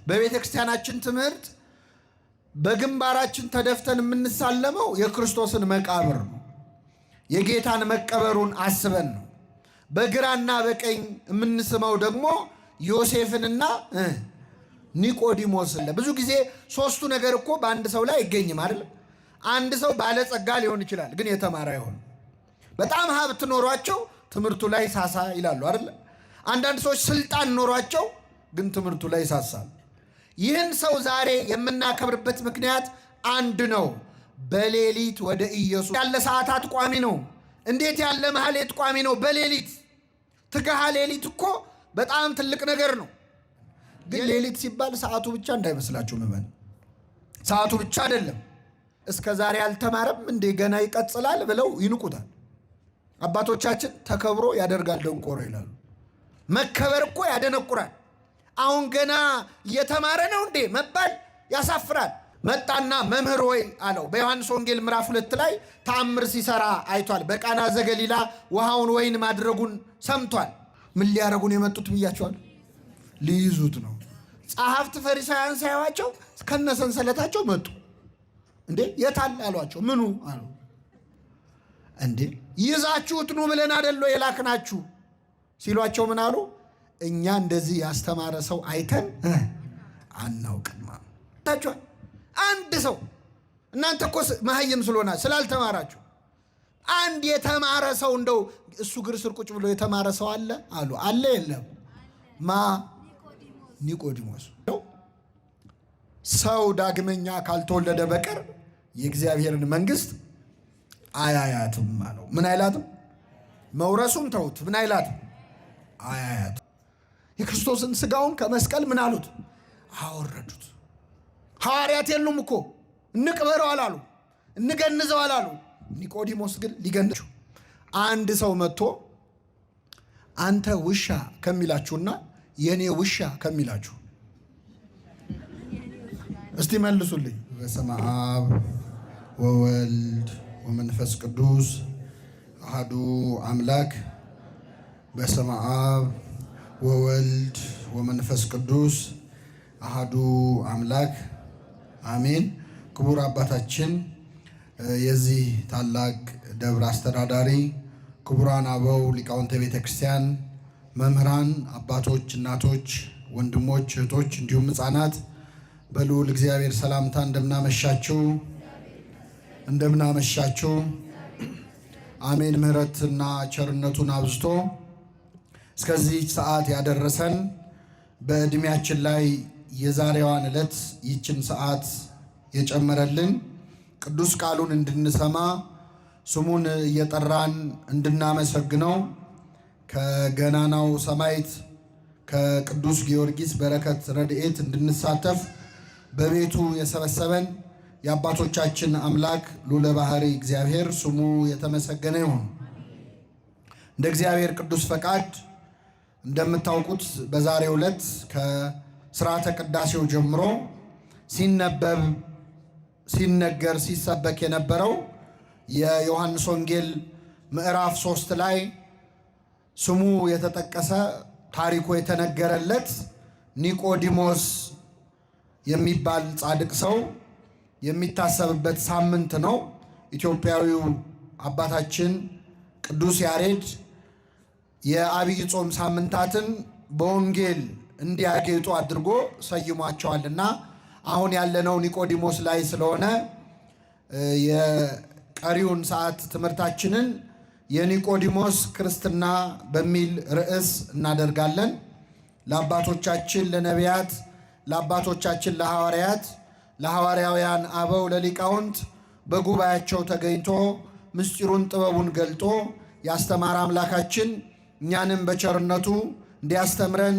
በቤተ ክርስቲያናችን ትምህርት በግንባራችን ተደፍተን የምንሳለመው የክርስቶስን መቃብር ነው። የጌታን መቀበሩን አስበን ነው። በግራና በቀኝ የምንስመው ደግሞ ዮሴፍንና ኒቆዲሞስን። ብዙ ጊዜ ሶስቱ ነገር እኮ በአንድ ሰው ላይ አይገኝም አይደል? አንድ ሰው ባለጸጋ ሊሆን ይችላል፣ ግን የተማረ አይሆንም። በጣም ሀብት ኖሯቸው ትምህርቱ ላይ ሳሳ ይላሉ አይደል? አንዳንድ ሰዎች ስልጣን ኖሯቸው ግን ትምህርቱ ላይ ይሳሳል። ይህን ሰው ዛሬ የምናከብርበት ምክንያት አንድ ነው። በሌሊት ወደ ኢየሱስ ያለ ሰዓታት ቋሚ ነው። እንዴት ያለ ማህሌት ቋሚ ነው! በሌሊት ትግሃ ሌሊት እኮ በጣም ትልቅ ነገር ነው። ግን ሌሊት ሲባል ሰዓቱ ብቻ እንዳይመስላችሁ ምመን፣ ሰዓቱ ብቻ አይደለም። እስከ ዛሬ አልተማረም እንዴ ገና ይቀጥላል ብለው ይንቁታል። አባቶቻችን ተከብሮ ያደርጋል ደንቆሮ ይላሉ። መከበር እኮ ያደነቁራል። አሁን ገና እየተማረ ነው እንዴ መባል ያሳፍራል። መጣና መምህር ሆይ አለው። በዮሐንስ ወንጌል ምዕራፍ 2 ላይ ተአምር ሲሰራ አይቷል። በቃና ዘገሊላ ውሃውን ወይን ማድረጉን ሰምቷል። ምን ሊያረጉን የመጡት ብያቸዋል? ሊይዙት ነው። ጸሐፍት ፈሪሳውያን ሳይዋቸው ከነሰንሰለታቸው መጡ። እንዴ የታል አሏቸው። ምኑ አሉ። እንዴ ይዛችሁት ኑ ብለን አይደል የላክናችሁ ሲሏቸው ምን አሉ? እኛ እንደዚህ ያስተማረ ሰው አይተን አናውቅም ታችኋል። አንድ ሰው እናንተ እኮ መሀይም ስለሆነ ስላልተማራችሁ አንድ የተማረ ሰው እንደው እሱ እግር ስር ቁጭ ብሎ የተማረ ሰው አለ አሉ። አለ የለም? ኒቆዲሞስ ሰው ዳግመኛ ካልተወለደ በቀር የእግዚአብሔርን መንግስት አያያትም አለው። ምን አይላትም? መውረሱን ተውት። ምን አይላትም? አያያትም። የክርስቶስን ስጋውን ከመስቀል ምን አሉት? አወረዱት። ሐዋርያት የሉም እኮ እንቅበረው አላሉ፣ እንገንዘው አላሉ። ኒቆዲሞስ ግን ሊገንዘው አንድ ሰው መጥቶ አንተ ውሻ ከሚላችሁና የኔ ውሻ ከሚላችሁ እስቲ መልሱልኝ። በስመ አብ ወወልድ ወመንፈስ ቅዱስ አሐዱ አምላክ። በስመ አብ ወወልድ ወመንፈስ ቅዱስ አሐዱ አምላክ አሜን። ክቡር አባታችን የዚህ ታላቅ ደብር አስተዳዳሪ፣ ክቡራን አበው ሊቃውንተ ቤተ ክርስቲያን፣ መምህራን፣ አባቶች፣ እናቶች፣ ወንድሞች፣ እህቶች እንዲሁም ሕፃናት በልዑል እግዚአብሔር ሰላምታ እንደምናመሻችሁ እንደምናመሻችሁ። አሜን። ምሕረትና ቸርነቱን አብዝቶ እስከዚህ ሰዓት ያደረሰን በዕድሜያችን ላይ የዛሬዋን ዕለት ይችን ሰዓት የጨመረልን ቅዱስ ቃሉን እንድንሰማ ስሙን እየጠራን እንድናመሰግነው ከገናናው ሰማዕት ከቅዱስ ጊዮርጊስ በረከት ረድኤት እንድንሳተፍ በቤቱ የሰበሰበን የአባቶቻችን አምላክ ልዑለ ባሕርይ እግዚአብሔር ስሙ የተመሰገነ ይሁን። እንደ እግዚአብሔር ቅዱስ ፈቃድ እንደምታውቁት በዛሬው ዕለት ከሥርዓተ ቅዳሴው ጀምሮ ሲነበብ ሲነገር ሲሰበክ የነበረው የዮሐንስ ወንጌል ምዕራፍ 3 ላይ ስሙ የተጠቀሰ ታሪኩ የተነገረለት ኒቆዲሞስ የሚባል ጻድቅ ሰው የሚታሰብበት ሳምንት ነው። ኢትዮጵያዊው አባታችን ቅዱስ ያሬድ የአብይ ጾም ሳምንታትን በወንጌል እንዲያጌጡ አድርጎ ሰይሟቸዋልና አሁን ያለነው ኒቆዲሞስ ላይ ስለሆነ የቀሪውን ሰዓት ትምህርታችንን የኒቆዲሞስ ክርስትና በሚል ርዕስ እናደርጋለን። ለአባቶቻችን ለነቢያት፣ ለአባቶቻችን ለሐዋርያት፣ ለሐዋርያውያን አበው፣ ለሊቃውንት በጉባኤያቸው ተገኝቶ ምስጢሩን ጥበቡን ገልጦ ያስተማረ አምላካችን እኛንም በቸርነቱ እንዲያስተምረን፣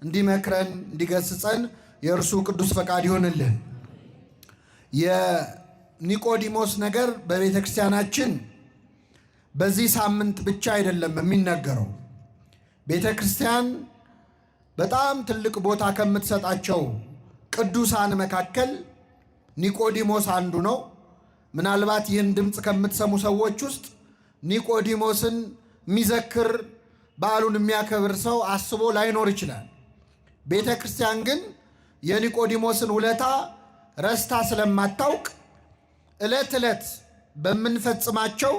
እንዲመክረን፣ እንዲገስጸን የእርሱ ቅዱስ ፈቃድ ይሆንልን። የኒቆዲሞስ ነገር በቤተ ክርስቲያናችን በዚህ ሳምንት ብቻ አይደለም የሚነገረው። ቤተ ክርስቲያን በጣም ትልቅ ቦታ ከምትሰጣቸው ቅዱሳን መካከል ኒቆዲሞስ አንዱ ነው። ምናልባት ይህን ድምፅ ከምትሰሙ ሰዎች ውስጥ ኒቆዲሞስን የሚዘክር በዓሉን የሚያከብር ሰው አስቦ ላይኖር ይችላል። ቤተ ክርስቲያን ግን የኒቆዲሞስን ውለታ ረስታ ስለማታውቅ ዕለት ዕለት በምንፈጽማቸው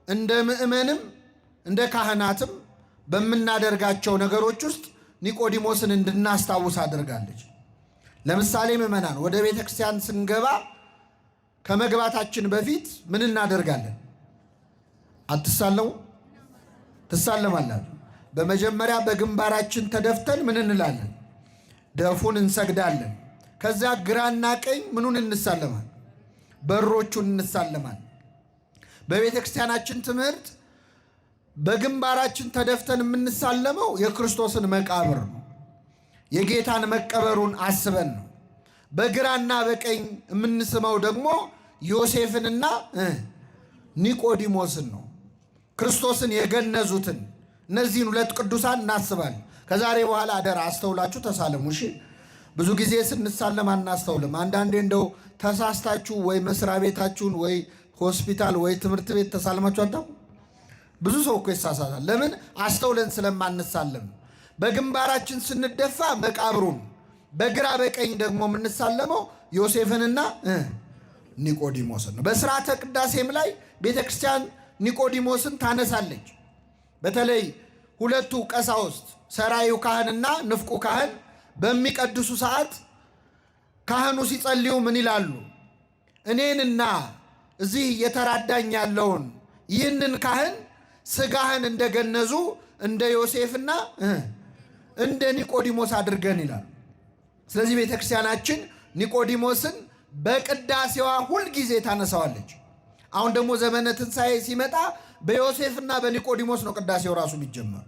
እንደ ምእመንም እንደ ካህናትም በምናደርጋቸው ነገሮች ውስጥ ኒቆዲሞስን እንድናስታውስ አድርጋለች። ለምሳሌ ምእመናን ወደ ቤተ ክርስቲያን ስንገባ ከመግባታችን በፊት ምን እናደርጋለን? አትሳለሙ? ትሳለማላችሁ። በመጀመሪያ በግንባራችን ተደፍተን ምን እንላለን? ደፉን እንሰግዳለን። ከዚያ ግራና ቀኝ ምኑን እንሳለማል? በሮቹን እንሳለማል። በቤተ ክርስቲያናችን ትምህርት በግንባራችን ተደፍተን የምንሳለመው የክርስቶስን መቃብር ነው። የጌታን መቀበሩን አስበን ነው። በግራና በቀኝ የምንስመው ደግሞ ዮሴፍንና ኒቆዲሞስን ነው። ክርስቶስን የገነዙትን እነዚህን ሁለት ቅዱሳን እናስባለን። ከዛሬ በኋላ አደራ አስተውላችሁ ተሳለሙ። እሺ፣ ብዙ ጊዜ ስንሳለም አናስተውልም። አንዳንዴ እንደው ተሳስታችሁ ወይ መስሪያ ቤታችሁን ወይ ሆስፒታል ወይ ትምህርት ቤት ተሳልማችሁ አታውቁ? ብዙ ሰው እኮ ይሳሳታል። ለምን? አስተውለን ስለማንሳለም። በግንባራችን ስንደፋ መቃብሩን፣ በግራ በቀኝ ደግሞ የምንሳለመው ዮሴፍንና ኒቆዲሞስን ነው። በስርዓተ ቅዳሴም ላይ ቤተ ክርስቲያን ኒቆዲሞስን ታነሳለች። በተለይ ሁለቱ ቀሳውስት ሰራዩ ካህንና ንፍቁ ካህን በሚቀድሱ ሰዓት ካህኑ ሲጸልዩ ምን ይላሉ? እኔንና እዚህ እየተራዳኝ ያለውን ይህንን ካህን ስጋህን እንደገነዙ እንደ ዮሴፍና እንደ ኒቆዲሞስ አድርገን ይላሉ። ስለዚህ ቤተ ክርስቲያናችን ኒቆዲሞስን በቅዳሴዋ ሁልጊዜ ታነሳዋለች። አሁን ደግሞ ዘመነ ትንሣኤ ሲመጣ በዮሴፍና በኒቆዲሞስ ነው ቅዳሴው ራሱ የሚጀመር።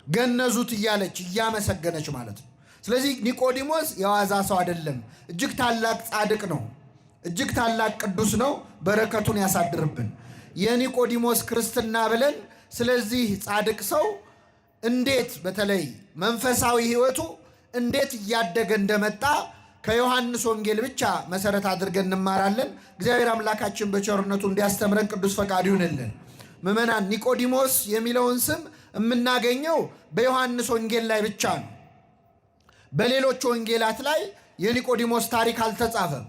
ገነዙት እያለች እያመሰገነች ማለት ነው። ስለዚህ ኒቆዲሞስ የዋዛ ሰው አይደለም። እጅግ ታላቅ ጻድቅ ነው። እጅግ ታላቅ ቅዱስ ነው። በረከቱን ያሳድርብን። የኒቆዲሞስ ክርስትና ብለን ስለዚህ ጻድቅ ሰው እንዴት በተለይ መንፈሳዊ ሕይወቱ እንዴት እያደገ እንደመጣ ከዮሐንስ ወንጌል ብቻ መሰረት አድርገን እንማራለን። እግዚአብሔር አምላካችን በቸርነቱ እንዲያስተምረን ቅዱስ ፈቃዱ ይሁንልን። ምዕመናን፣ ኒቆዲሞስ የሚለውን ስም የምናገኘው በዮሐንስ ወንጌል ላይ ብቻ ነው። በሌሎች ወንጌላት ላይ የኒቆዲሞስ ታሪክ አልተጻፈም።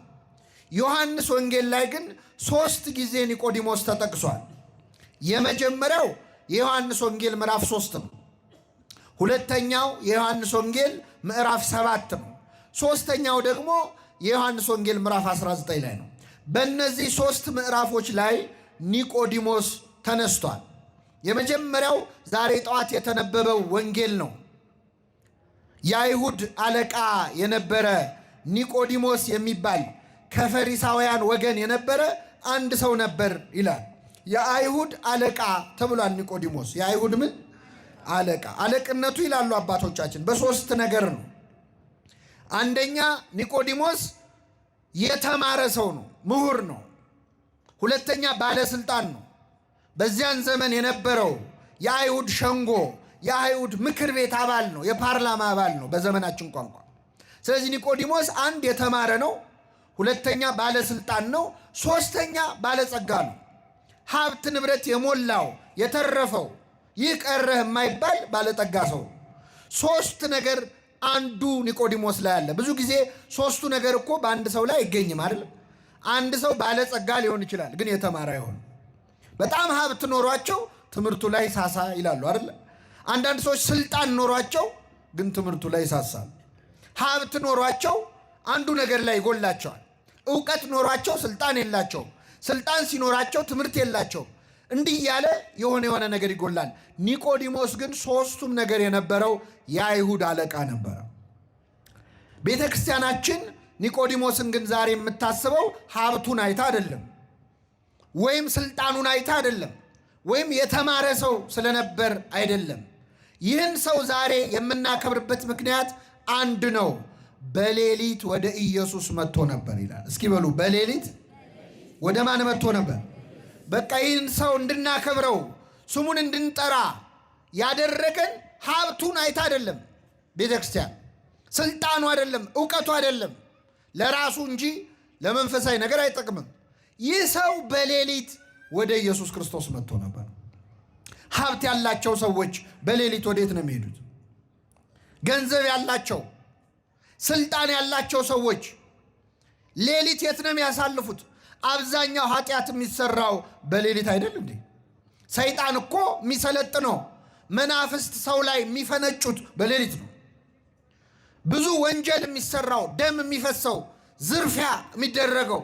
ዮሐንስ ወንጌል ላይ ግን 3 ጊዜ ኒቆዲሞስ ተጠቅሷል። የመጀመሪያው የዮሐንስ ወንጌል ምዕራፍ 3 ነው። ሁለተኛው የዮሐንስ ወንጌል ምዕራፍ 7 ነው። ሶስተኛው ደግሞ የዮሐንስ ወንጌል ምዕራፍ 19 ላይ ነው። በእነዚህ 3 ምዕራፎች ላይ ኒቆዲሞስ ተነስቷል። የመጀመሪያው ዛሬ ጠዋት የተነበበው ወንጌል ነው። የአይሁድ አለቃ የነበረ ኒቆዲሞስ የሚባል ከፈሪሳውያን ወገን የነበረ አንድ ሰው ነበር ይላል። የአይሁድ አለቃ ተብሏል ኒቆዲሞስ። የአይሁድ ምን አለቃ? አለቅነቱ ይላሉ አባቶቻችን በ3 ነገር ነው። አንደኛ ኒቆዲሞስ የተማረ ሰው ነው፣ ምሁር ነው። ሁለተኛ ባለስልጣን ነው። በዚያን ዘመን የነበረው የአይሁድ ሸንጎ የአይሁድ ምክር ቤት አባል ነው፣ የፓርላማ አባል ነው በዘመናችን ቋንቋ። ስለዚህ ኒቆዲሞስ አንድ የተማረ ነው፣ ሁለተኛ ባለስልጣን ነው፣ ሶስተኛ ባለጸጋ ነው። ሀብት ንብረት የሞላው የተረፈው ይህ ቀረህ የማይባል ባለጠጋ ሰው። 3 ነገር አንዱ ኒቆዲሞስ ላይ አለ። ብዙ ጊዜ 3ቱ ነገር እኮ በአንድ ሰው ላይ አይገኝም አይደል? አንድ ሰው ባለጸጋ ሊሆን ይችላል፣ ግን የተማረ አይሆንም። በጣም ሀብት ኖሯቸው ትምህርቱ ላይ ሳሳ ይላሉ አይደል? አንዳንድ ሰዎች ስልጣን ኖሯቸው ግን ትምህርቱ ላይ ይሳሳል። ሀብት ኖሯቸው አንዱ ነገር ላይ ይጎላቸዋል። እውቀት ኖሯቸው ስልጣን የላቸውም። ስልጣን ሲኖራቸው ትምህርት የላቸውም። እንዲህ እያለ የሆነ ነገር ይጎላል። ኒቆዲሞስ ግን 3ቱም ነገር የነበረው የአይሁድ አለቃ ነበረ። ቤተ ክርስቲያናችን ኒቆዲሞስን ግን ዛሬ የምታስበው ሀብቱን አይታ አይደለም፣ ወይም ስልጣኑን አይታ አይደለም፣ ወይም የተማረ ሰው ስለነበር አይደለም። ይህን ሰው ዛሬ የምናከብርበት ምክንያት አንድ ነው። በሌሊት ወደ ኢየሱስ መጥቶ ነበር ይላል። እስኪ በሉ፣ በሌሊት ወደ ማን መጥቶ ነበር? በቃ ይህን ሰው እንድናከብረው ስሙን እንድንጠራ ያደረገን ሀብቱን አይታ አይደለም። ቤተ ክርስቲያን ስልጣኑ አይደለም፣ እውቀቱ አይደለም፣ ለራሱ እንጂ ለመንፈሳዊ ነገር አይጠቅምም። ይህ ሰው በሌሊት ወደ ኢየሱስ ክርስቶስ መጥቶ ነበር። ሀብት ያላቸው ሰዎች በሌሊት ወዴት ነው የሚሄዱት? ገንዘብ ያላቸው ስልጣን ያላቸው ሰዎች ሌሊት የት ነው የሚያሳልፉት? አብዛኛው ኃጢአት የሚሰራው በሌሊት አይደል እንዴ? ሰይጣን እኮ የሚሰለጥነው መናፍስት ሰው ላይ የሚፈነጩት በሌሊት ነው። ብዙ ወንጀል የሚሰራው፣ ደም የሚፈሰው፣ ዝርፊያ የሚደረገው፣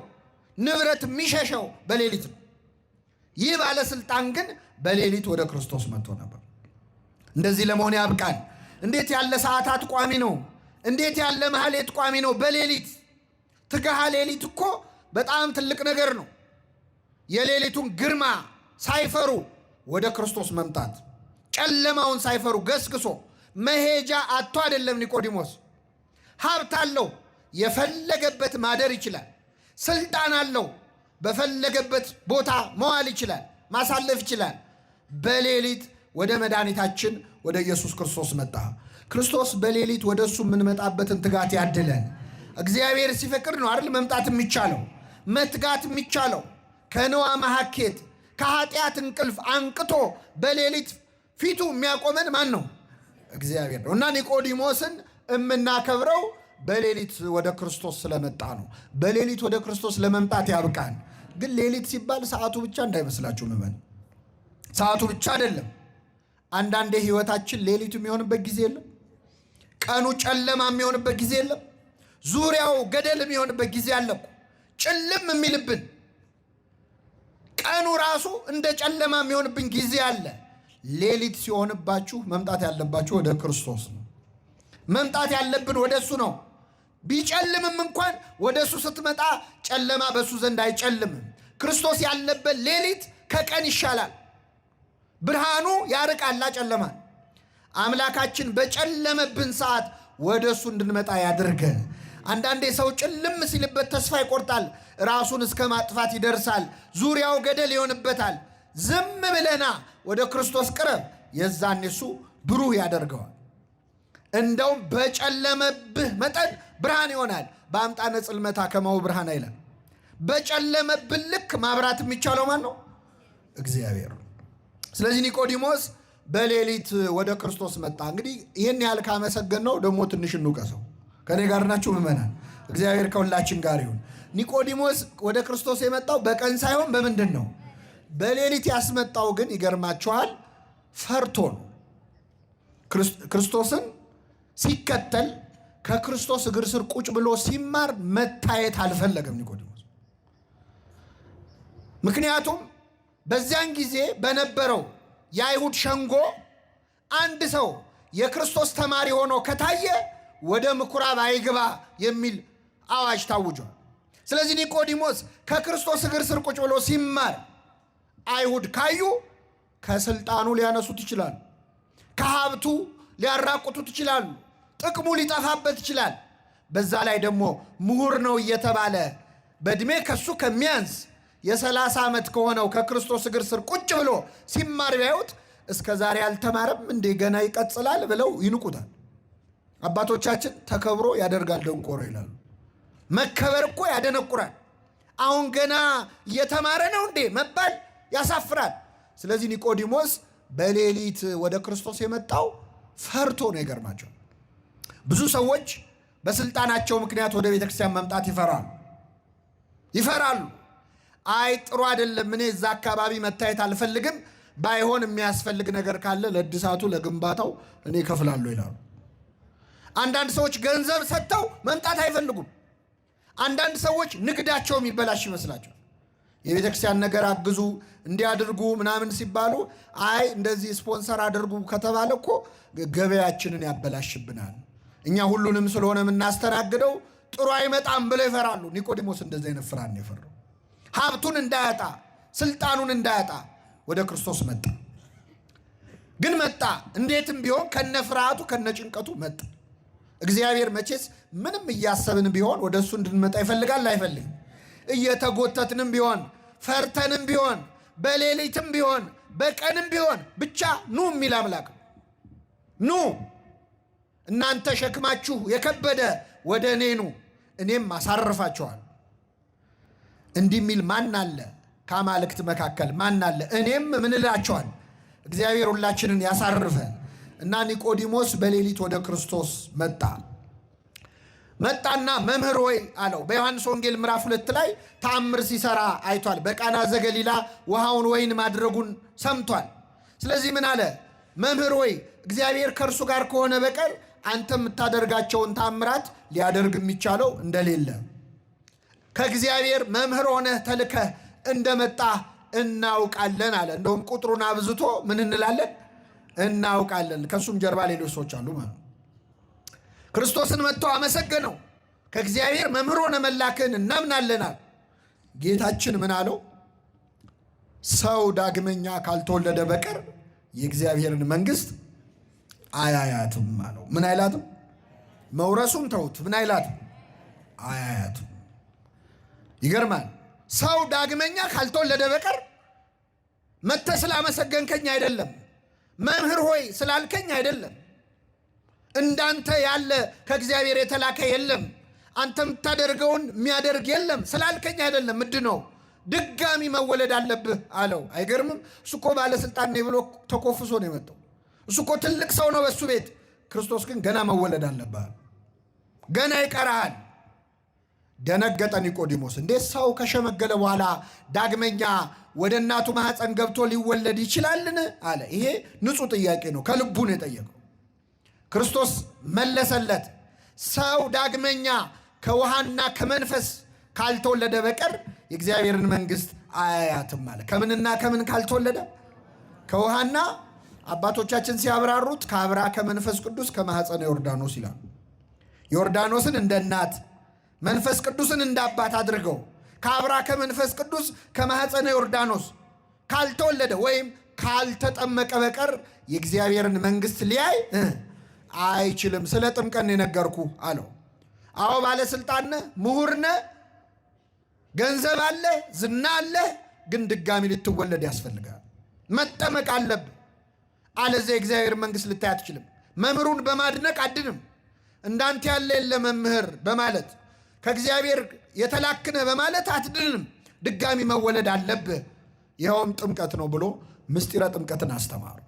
ንብረት የሚሸሸው በሌሊት ነው። ይህ ባለስልጣን ግን በሌሊት ወደ ክርስቶስ መጥቶ ነበር። እንደዚህ ለመሆን ያብቃን። እንዴት ያለ ሰዓታት ቋሚ ነው! እንዴት ያለ ማህሌት ቋሚ ነው! በሌሊት ትግሃ ሌሊት እኮ በጣም ትልቅ ነገር ነው። የሌሊቱን ግርማ ሳይፈሩ ወደ ክርስቶስ መምጣት፣ ጨለማውን ሳይፈሩ ገስግሶ መሄጃ አጥቶ አይደለም። ኒቆዲሞስ ሀብት አለው፣ የፈለገበት ማደር ይችላል። ስልጣን አለው፣ በፈለገበት ቦታ መዋል ይችላል፣ ማሳለፍ ይችላል። በሌሊት ወደ መድኃኒታችን ወደ ኢየሱስ ክርስቶስ መጣ። ክርስቶስ በሌሊት ወደ እሱ የምንመጣበትን ትጋት ያድለን። እግዚአብሔር ሲፈቅድ ነው አይደል መምጣት የሚቻለው መትጋት የሚቻለው። ከነዋ መሐኬት ከኃጢአት እንቅልፍ አንቅቶ በሌሊት ፊቱ የሚያቆመን ማን ነው? እግዚአብሔር ነው። እና ኒቆዲሞስን የምናከብረው በሌሊት ወደ ክርስቶስ ስለመጣ ነው። በሌሊት ወደ ክርስቶስ ለመምጣት ያብቃን። ግን ሌሊት ሲባል ሰዓቱ ብቻ እንዳይመስላችሁ ምመን፣ ሰዓቱ ብቻ አይደለም። አንዳንዴ ህይወታችን ሌሊቱ የሚሆንበት ጊዜ የለም። ቀኑ ጨለማ የሚሆንበት ጊዜ የለም። ዙሪያው ገደል የሚሆንበት ጊዜ አለ። ጭልም የሚልብን ቀኑ ራሱ እንደ ጨለማ የሚሆንብን ጊዜ አለ። ሌሊት ሲሆንባችሁ መምጣት ያለባችሁ ወደ ክርስቶስ ነው። መምጣት ያለብን ወደ እሱ ነው። ቢጨልምም እንኳን ወደ እሱ ስትመጣ ጨለማ በእሱ ዘንድ አይጨልምም። ክርስቶስ ያለበት ሌሊት ከቀን ይሻላል። ብርሃኑ ያርቃላ ጨለማን። አምላካችን በጨለመብን ሰዓት ወደ እሱ እንድንመጣ ያድርገን። አንዳንዴ ሰው ጭልም ሲልበት ተስፋ ይቆርጣል፣ ራሱን እስከ ማጥፋት ይደርሳል፣ ዙሪያው ገደል ይሆንበታል። ዝም ብለና ወደ ክርስቶስ ቅረብ፣ የዛን እሱ ብሩህ ያደርገዋል። እንደውም በጨለመብህ መጠን ብርሃን ይሆናል። በአምጣነ ጽልመታ ከማሁ ብርሃን አይለም። በጨለመብን ልክ ማብራት የሚቻለው ማን ነው? እግዚአብሔር ነው። ስለዚህ ኒቆዲሞስ በሌሊት ወደ ክርስቶስ መጣ። እንግዲህ ይህን ያህል ካመሰገን ነው ደግሞ ትንሽ እንውቀሰው። ከኔ ጋር ናችሁ ምእመናን? እግዚአብሔር ከሁላችን ጋር ይሁን። ኒቆዲሞስ ወደ ክርስቶስ የመጣው በቀን ሳይሆን በምንድን ነው? በሌሊት ያስመጣው ግን ይገርማችኋል፣ ፈርቶ ነው። ክርስቶስን ሲከተል ከክርስቶስ እግር ስር ቁጭ ብሎ ሲማር መታየት አልፈለገም ኒቆዲሞስ። ምክንያቱም በዚያን ጊዜ በነበረው የአይሁድ ሸንጎ አንድ ሰው የክርስቶስ ተማሪ ሆኖ ከታየ ወደ ምኩራብ አይግባ የሚል አዋጅ ታውጇል። ስለዚህ ኒቆዲሞስ ከክርስቶስ እግር ስር ቁጭ ብሎ ሲማር አይሁድ ካዩ ከስልጣኑ ሊያነሱት ይችላሉ፣ ከሀብቱ ሊያራቁቱት ይችላሉ፣ ጥቅሙ ሊጠፋበት ይችላል። በዛ ላይ ደግሞ ምሁር ነው እየተባለ በዕድሜ ከሱ ከሚያንስ የ30 ዓመት ከሆነው ከክርስቶስ እግር ስር ቁጭ ብሎ ሲማር ቢያዩት እስከ ዛሬ አልተማረም እንዴ ገና ይቀጥላል ብለው ይንቁታል። አባቶቻችን ተከብሮ ያደርጋል ደንቆሮ ይላሉ። መከበር እኮ ያደነቁራል። አሁን ገና እየተማረ ነው እንዴ መባል ያሳፍራል። ስለዚህ ኒቆዲሞስ በሌሊት ወደ ክርስቶስ የመጣው ፈርቶ ነው። ይገርማቸው። ብዙ ሰዎች በስልጣናቸው ምክንያት ወደ ቤተክርስቲያን መምጣት ይፈራሉ። አይ ጥሩ አይደለም፣ እኔ እዛ አካባቢ መታየት አልፈልግም፣ ባይሆን የሚያስፈልግ ነገር ካለ ለእድሳቱ ለግንባታው እኔ እከፍላለሁ ይላሉ። አንዳንድ ሰዎች ገንዘብ ሰጥተው መምጣት አይፈልጉም። አንዳንድ ሰዎች ንግዳቸው የሚበላሽ ይመስላቸው የቤተክርስቲያን ነገር አግዙ እንዲያድርጉ ምናምን ሲባሉ አይ እንደዚህ ስፖንሰር አድርጉ ከተባለ እኮ ገበያችንን ያበላሽብናል፣ እኛ ሁሉንም ስለሆነ የምናስተናግደው ጥሩ አይመጣም ብለው ይፈራሉ። ኒቆዲሞስ እንደዚህ አይነት ፍራን የፈራው ሀብቱን እንዳያጣ ስልጣኑን እንዳያጣ ወደ ክርስቶስ መጣ። ግን መጣ እንዴትም ቢሆን ከነ ፍርሃቱ ከነ ጭንቀቱ መጣ። እግዚአብሔር መቼስ ምንም እያሰብን ቢሆን ወደ እሱ እንድንመጣ ይፈልጋል አይፈልግም? እየተጎተትንም ቢሆን ፈርተንም ቢሆን በሌሊትም ቢሆን በቀንም ቢሆን ብቻ ኑ የሚል አምላክ ኑ እናንተ ሸክማችሁ የከበደ ወደ እኔ ኑ እኔም አሳርፋችኋል። እንዲህ የሚል ማን አለ? ከአማልክት መካከል ማን አለ? እኔም ምን እላችኋል? እግዚአብሔር ሁላችንን ያሳርፈን። እና ኒቆዲሞስ በሌሊት ወደ ክርስቶስ መጣ። መጣና መምህር ሆይ አለው። በዮሐንስ ወንጌል ምዕራፍ 2 ላይ ተአምር ሲሰራ አይቷል። በቃና ዘገሊላ ውሃውን ወይን ማድረጉን ሰምቷል። ስለዚህ ምን አለ? መምህር ሆይ እግዚአብሔር ከእርሱ ጋር ከሆነ በቀር አንተ የምታደርጋቸውን ተአምራት ሊያደርግ የሚቻለው እንደሌለ፣ ከእግዚአብሔር መምህር ሆነህ ተልከህ እንደመጣ እናውቃለን አለ። እንደውም ቁጥሩን አብዝቶ ምን እንላለን? እናውቃለን። ከእሱም ጀርባ ሌሎች ሰዎች አሉ ማለት ነው። ክርስቶስን መጥቶ አመሰገነው። ከእግዚአብሔር መምህር ሆነ መላክህን እናምናለናል። ጌታችን ምን አለው? ሰው ዳግመኛ ካልተወለደ በቀር የእግዚአብሔርን መንግሥት አያያትም አለው። ምን አይላትም? መውረሱን ተውት። ምን አይላትም? አያያትም። ይገርማል። ሰው ዳግመኛ ካልተወለደ በቀር መጥተህ ስላመሰገንከኝ አይደለም፣ መምህር ሆይ ስላልከኝ አይደለም፣ እንዳንተ ያለ ከእግዚአብሔር የተላከ የለም፣ አንተ የምታደርገውን የሚያደርግ የለም ስላልከኝ አይደለም፣ ምንድነው ድጋሚ መወለድ አለብህ አለው። አይገርምም? እሱ እኮ ባለስልጣን ነኝ ብሎ ተኮፍሶ ነው የመጣው። እሱ እኮ ትልቅ ሰው ነው በሱ ቤት። ክርስቶስ ግን ገና መወለድ አለብህ፣ ገና ይቀርሃል። ደነገጠ ኒቆዲሞስ። እንዴት ሰው ከሸመገለ በኋላ ዳግመኛ ወደ እናቱ ማኅፀን ገብቶ ሊወለድ ይችላልን? አለ። ይሄ ንጹሕ ጥያቄ ነው፣ ከልቡ ነው የጠየቀው። ክርስቶስ መለሰለት። ሰው ዳግመኛ ከውሃና ከመንፈስ ካልተወለደ በቀር የእግዚአብሔርን መንግሥት አያያትም አለ። ከምንና ከምን ካልተወለደ? ከውሃና አባቶቻችን ሲያብራሩት ከአብራ ከመንፈስ ቅዱስ ከማኅፀነ ዮርዳኖስ ይላሉ። ዮርዳኖስን እንደ እናት መንፈስ ቅዱስን እንደ አባት አድርገው ከአብራ ከመንፈስ ቅዱስ ከማኅፀነ ዮርዳኖስ ካልተወለደ ወይም ካልተጠመቀ በቀር የእግዚአብሔርን መንግሥት ሊያይ አይችልም። ስለ ጥምቀት የነገርኩ አለው። አዎ ባለስልጣን ነህ፣ ምሁር ነህ፣ ገንዘብ አለ፣ ዝና አለ፣ ግን ድጋሚ ልትወለድ ያስፈልጋል። መጠመቅ አለብህ። አለዚያ የእግዚአብሔር መንግሥት ልታይ አትችልም። መምህሩን በማድነቅ አድንም። እንዳንተ ያለ የለ መምህር በማለት ከእግዚአብሔር የተላክነ በማለት አትድንም። ድጋሚ መወለድ አለብህ፣ ይኸውም ጥምቀት ነው ብሎ ምስጢረ ጥምቀትን አስተማሩ።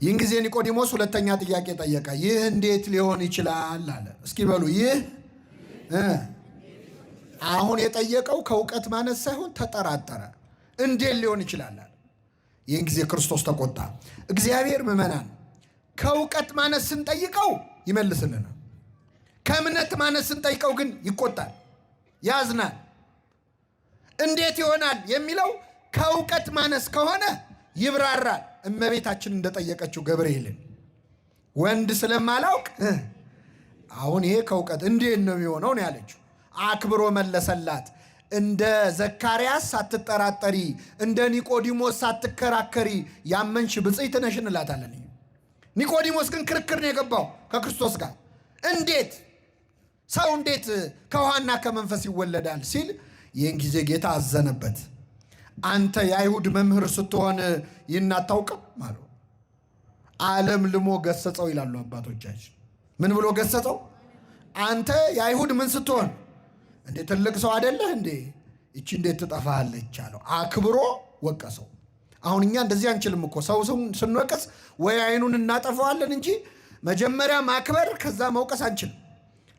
ይህን ጊዜ ኒቆዲሞስ ሁለተኛ ጥያቄ ጠየቀ። ይህ እንዴት ሊሆን ይችላል አለ። እስኪ በሉ ይህ አሁን የጠየቀው ከእውቀት ማነስ ሳይሆን ተጠራጠረ። እንዴት ሊሆን ይችላል አለ። ይህን ጊዜ ክርስቶስ ተቆጣ። እግዚአብሔር ምዕመናን ከእውቀት ማነስ ስንጠይቀው ይመልስልናል። ከእምነት ማነስ ስንጠይቀው ግን ይቆጣል፣ ያዝናል። እንዴት ይሆናል የሚለው ከእውቀት ማነስ ከሆነ ይብራራል። እመቤታችን እንደጠየቀችው ገብርኤልን ወንድ ስለማላውቅ አሁን ይሄ ከእውቀት እንዴት ነው የሚሆነው ነው ያለችው። አክብሮ መለሰላት። እንደ ዘካርያስ ሳትጠራጠሪ፣ እንደ ኒቆዲሞስ ሳትከራከሪ ያመንሽ ብፅዕት ነሽ እንላታለን። ኒቆዲሞስ ግን ክርክር ነው የገባው ከክርስቶስ ጋር። እንዴት ሰው እንዴት ከውሃና ከመንፈስ ይወለዳል ሲል፣ ይህን ጊዜ ጌታ አዘነበት። አንተ የአይሁድ መምህር ስትሆን ይህን አታውቅም አለው። ዓለም ልሞ ገሰጸው ይላሉ አባቶቻችን። ምን ብሎ ገሰጸው? አንተ የአይሁድ ምን ስትሆን እንዴ ትልቅ ሰው አይደለህ እንዴ? ይቺ እንዴት ትጠፋለች አለው። አክብሮ ወቀሰው። አሁን እኛ እንደዚህ አንችልም እኮ። ሰው ስንወቀስ ወይ አይኑን እናጠፋዋለን እንጂ መጀመሪያ ማክበር ከዛ መውቀስ አንችልም።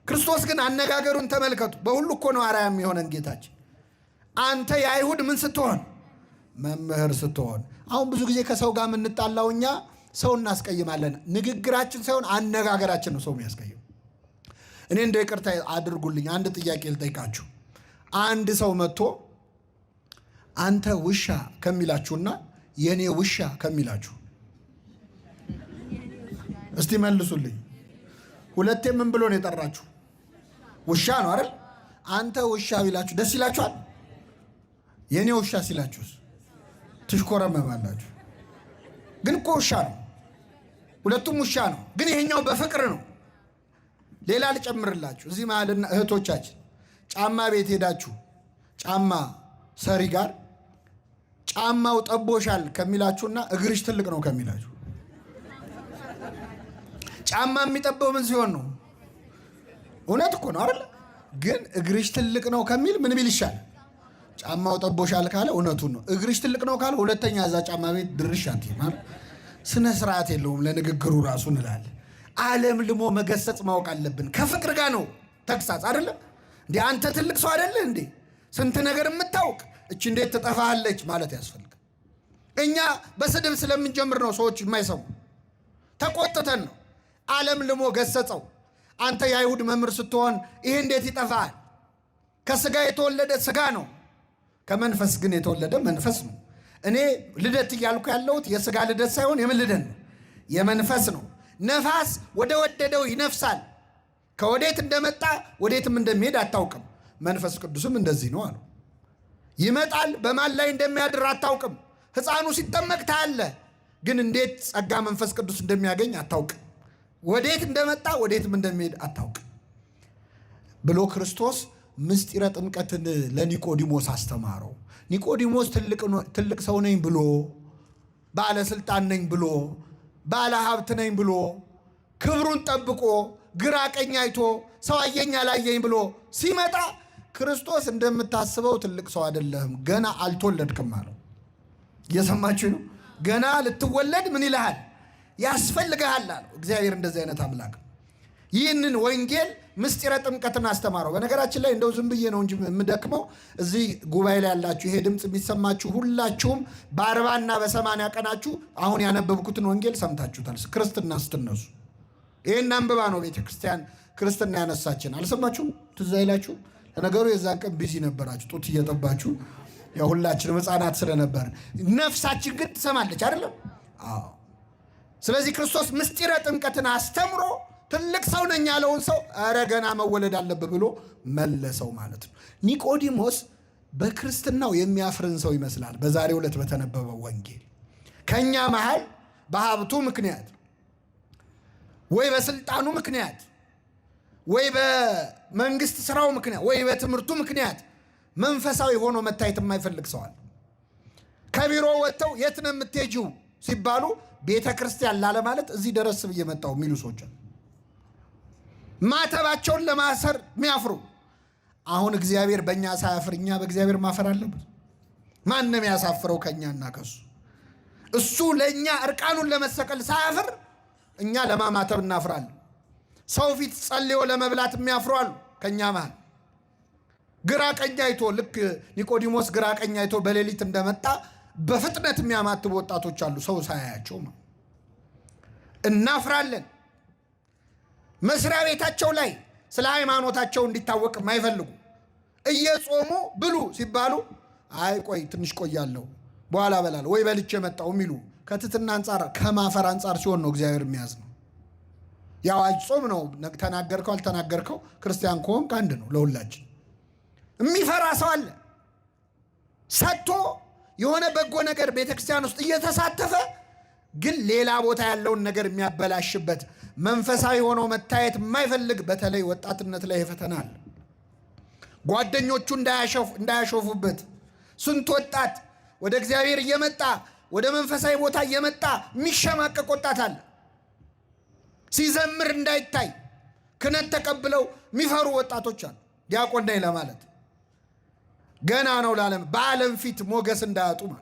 ክርስቶስ ግን አነጋገሩን ተመልከቱ። በሁሉ እኮ ነው አርአያም የሆነን ጌታችን። አንተ የአይሁድ ምን ስትሆን? መምህር ስትሆን። አሁን ብዙ ጊዜ ከሰው ጋር የምንጣላው እኛ ሰው እናስቀይማለን። ንግግራችን ሳይሆን አነጋገራችን ነው ሰው የሚያስቀይም። እኔ እንደ ይቅርታ አድርጉልኝ አንድ ጥያቄ ልጠይቃችሁ። አንድ ሰው መጥቶ አንተ ውሻ ከሚላችሁና የኔ ውሻ ከሚላችሁ እስቲ መልሱልኝ። ሁለቴ ምን ብሎ ነው የጠራችሁ? ውሻ ነው አይደል? አንተ ውሻ ቢላችሁ ደስ ይላችኋል? የኔ ውሻ ሲላችሁስ ትሽኮረመማላችሁ። ግን እኮ ውሻ ነው፣ ሁለቱም ውሻ ነው። ግን ይሄኛው በፍቅር ነው። ሌላ ልጨምርላችሁ። እዚህ መሀልና እህቶቻችን ጫማ ቤት ሄዳችሁ ጫማ ሰሪ ጋር ጫማው ጠቦሻል ከሚላችሁና እግርሽ ትልቅ ነው ከሚላችሁ፣ ጫማ የሚጠበው ምን ሲሆን ነው? እውነት እኮ ነው አይደል? ግን እግርሽ ትልቅ ነው ከሚል ምን ቢል ይሻላል? ጫማው ጠቦሻል ካለ እውነቱን ነው። እግርሽ ትልቅ ነው ካለ ሁለተኛ እዛ ጫማ ቤት ድርሽ አትይም። ስነ ስርዓት የለውም ለንግግሩ ራሱ እንላለን። ዓለም ልሞ መገሰጽ ማወቅ አለብን። ከፍቅር ጋር ነው ተግሳጽ አይደለም እንዴ? አንተ ትልቅ ሰው አይደለ እንዴ? ስንት ነገር የምታውቅ እቺ እንዴት ትጠፋለች ማለት ያስፈልጋል። እኛ በስድብ ስለምንጀምር ነው ሰዎች የማይሰሙ። ተቆጥተን ነው። ዓለም ልሞ ገሰጸው። አንተ የአይሁድ መምህር ስትሆን ይሄ እንዴት ይጠፋል? ከስጋ የተወለደ ስጋ ነው፣ ከመንፈስ ግን የተወለደ መንፈስ ነው። እኔ ልደት እያልኩ ያለሁት የስጋ ልደት ሳይሆን የምን ልደት ነው? የመንፈስ ነው። ነፋስ ወደ ወደደው ይነፍሳል። ከወዴት እንደመጣ ወዴትም እንደሚሄድ አታውቅም። መንፈስ ቅዱስም እንደዚህ ነው አሉ። ይመጣል፣ በማን ላይ እንደሚያድር አታውቅም። ሕፃኑ ሲጠመቅ ታያለህ፣ ግን እንዴት ጸጋ መንፈስ ቅዱስ እንደሚያገኝ አታውቅም። ወዴት እንደመጣ ወዴትም እንደሚሄድ አታውቅም ብሎ ክርስቶስ ምስጢረ ጥምቀትን ለኒቆዲሞስ አስተማረው። ኒቆዲሞስ ትልቅ ሰው ነኝ ብሎ፣ ባለስልጣን ነኝ ብሎ፣ ባለ ሀብት ነኝ ብሎ፣ ክብሩን ጠብቆ ግራ ቀኝ አይቶ ሰው አየኝ አላየኝ ብሎ ሲመጣ ክርስቶስ እንደምታስበው ትልቅ ሰው አይደለህም፣ ገና አልተወለድክም አለው። እየሰማችሁ ነው? ገና ልትወለድ ምን ይልሃል? ያስፈልግሃል አለው። እግዚአብሔር እንደዚህ አይነት አምላክ። ይህንን ወንጌል ምስጢረ ጥምቀትን አስተማረው። በነገራችን ላይ እንደው ዝም ብዬ ነው እንጂ የምደክመው፣ እዚህ ጉባኤ ላይ ያላችሁ ይሄ ድምፅ የሚሰማችሁ ሁላችሁም በ40 እና በ80 ቀናችሁ አሁን ያነበብኩትን ወንጌል ሰምታችሁታል። ክርስትና ስትነሱ ይህን አንብባ ነው ቤተ ክርስቲያን ክርስትና ያነሳችን። አልሰማችሁም? ትዝ አይላችሁም? ለነገሩ የዛን ቀን ቢዚ ነበራችሁ፣ ጡት እየጠባችሁ። ያው ሁላችንም ሕፃናት ስለነበር ነፍሳችን ግን ትሰማለች አይደለም? አዎ። ስለዚህ ክርስቶስ ምስጢረ ጥምቀትን አስተምሮ ትልቅ ሰው ነኝ ያለውን ሰው ኧረ ገና መወለድ አለብህ ብሎ መለሰው ማለት ነው። ኒቆዲሞስ በክርስትናው የሚያፍርን ሰው ይመስላል። በዛሬው ዕለት በተነበበው ወንጌል ከኛ መሃል በሀብቱ ምክንያት ወይ በስልጣኑ ምክንያት ወይ በመንግስት ስራው ምክንያት ወይ በትምህርቱ ምክንያት መንፈሳዊ ሆኖ መታየት የማይፈልግ ሰዋል። ከቢሮ ወጥተው የት ነው የምትሄጂው ሲባሉ ቤተ ክርስቲያን ላለ ማለት እዚህ ደረስ ብዬ መጣሁ የሚሉ ሰዎች ማተባቸውን ለማሰር የሚያፍሩ። አሁን እግዚአብሔር በእኛ ሳያፍር እኛ በእግዚአብሔር ማፈር አለበት? ማንም ያሳፍረው ከእኛና ከሱ። እሱ ለእኛ እርቃኑን ለመሰቀል ሳያፍር እኛ ለማማተብ እናፍራለን። ሰው ፊት ጸልዮ ለመብላት የሚያፍሩ አሉ ከእኛ መሃል። ግራ ቀኝ አይቶ ልክ ኒቆዲሞስ ግራ ቀኝ አይቶ በሌሊት እንደመጣ በፍጥነት የሚያማትቡ ወጣቶች አሉ፣ ሰው ሳያያቸው። እናፍራለን። መስሪያ ቤታቸው ላይ ስለ ሃይማኖታቸው እንዲታወቅ የማይፈልጉ እየጾሙ ብሉ ሲባሉ አይ ቆይ ትንሽ ቆያለሁ በኋላ በላለሁ ወይ በልቼ መጣሁ የሚሉ ከትትና አንጻር ከማፈር አንጻር ሲሆን ነው እግዚአብሔር የሚያዝ ነው። ያው ጾም ነው፣ ተናገርከው አልተናገርከው ክርስቲያን ከሆንክ አንድ ነው ለሁላችን። የሚፈራ ሰው አለ። ሰጥቶ የሆነ በጎ ነገር ቤተክርስቲያን ውስጥ እየተሳተፈ ግን ሌላ ቦታ ያለውን ነገር የሚያበላሽበት መንፈሳዊ ሆኖ መታየት የማይፈልግ በተለይ ወጣትነት ላይ ይፈተናል። ጓደኞቹ እንዳያሾፉበት ስንት ወጣት ወደ እግዚአብሔር እየመጣ ወደ መንፈሳዊ ቦታ እየመጣ የሚሸማቀቅ ወጣት አለ። ሲዘምር እንዳይታይ ክህነት ተቀብለው የሚፈሩ ወጣቶች አሉ። ዲያቆን ነኝ ለማለት ገና ነው ለዓለም በዓለም ፊት ሞገስ እንዳያጡ ማለት።